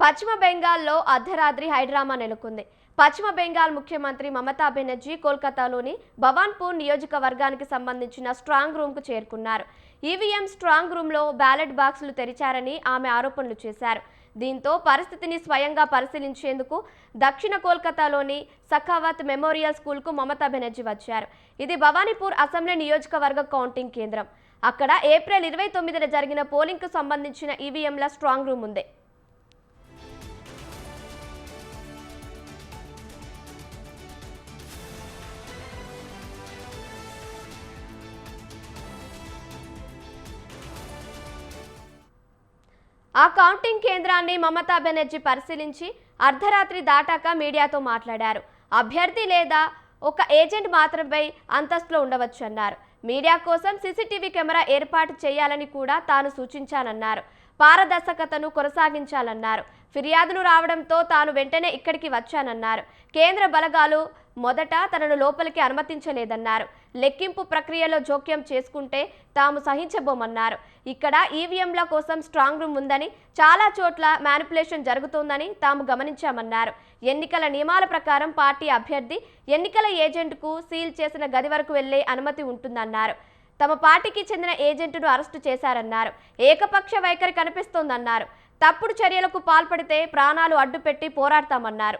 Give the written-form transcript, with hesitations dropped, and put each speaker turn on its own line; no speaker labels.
పశ్చిమ బెంగాల్లో అర్ధరాత్రి హైడ్రామా నెలకొంది. పశ్చిమ బెంగాల్ ముఖ్యమంత్రి మమతా బెనర్జీ కోల్కతాలోని భవాన్పూర్ నియోజకవర్గానికి సంబంధించిన స్ట్రాంగ్ రూమ్కు చేరుకున్నారు. ఈవీఎం స్ట్రాంగ్ రూమ్లో బ్యాలెట్ బాక్సులు తెరిచారని ఆమె ఆరోపణలు చేశారు. దీంతో పరిస్థితిని స్వయంగా పరిశీలించేందుకు దక్షిణ కోల్కతాలోని సఖావత్ మెమోరియల్ స్కూల్కు మమతా బెనర్జీ వచ్చారు. ఇది భవానీపూర్ అసెంబ్లీ నియోజకవర్గ కౌంటింగ్ కేంద్రం. అక్కడ ఏప్రిల్ 29న జరిగిన పోలింగ్కు సంబంధించిన ఈవీఎంల స్ట్రాంగ్ రూమ్ ఉంది. ఆ కౌంటింగ్ కేంద్రాన్ని మమతా బెనర్జీ పరిశీలించి అర్ధరాత్రి దాటాక మీడియాతో మాట్లాడారు. అభ్యర్థి లేదా ఒక ఏజెంట్ మాత్రమే అంతస్తులో ఉండవచ్చన్నారు. మీడియా కోసం సీసీటీవీ కెమెరా ఏర్పాటు చేయాలని కూడా తాను సూచించానన్నారు. పారదర్శకతను కొనసాగించాలన్నారు. ఫిర్యాదులు రావడంతో తాను వెంటనే ఇక్కడికి వచ్చానన్నారు. కేంద్ర బలగాలు మొదట తనను లోపలికి అనుమతించలేదన్నారు. లెక్కింపు ప్రక్రియలో జోక్యం చేసుకుంటే తాము సహించబోమన్నారు. ఇక్కడ ఈవీఎంల కోసం స్ట్రాంగ్ రూమ్ ఉందని, చాలా చోట్ల మ్యానిపులేషన్ జరుగుతోందని తాము గమనించామన్నారు. ఎన్నికల నియమాల ప్రకారం పార్టీ అభ్యర్థి ఎన్నికల ఏజెంట్కు సీల్ చేసిన గది వరకు వెళ్లే అనుమతి ఉంటుందన్నారు. తమ పార్టీకి చెందిన ఏజెంట్ను అరెస్టు చేశారన్నారు. ఏకపక్ష వైఖరి కనిపిస్తోందన్నారు. తప్పుడు చర్యలకు పాల్పడితే ప్రాణాలు అడ్డుపెట్టి పోరాడతామన్నారు.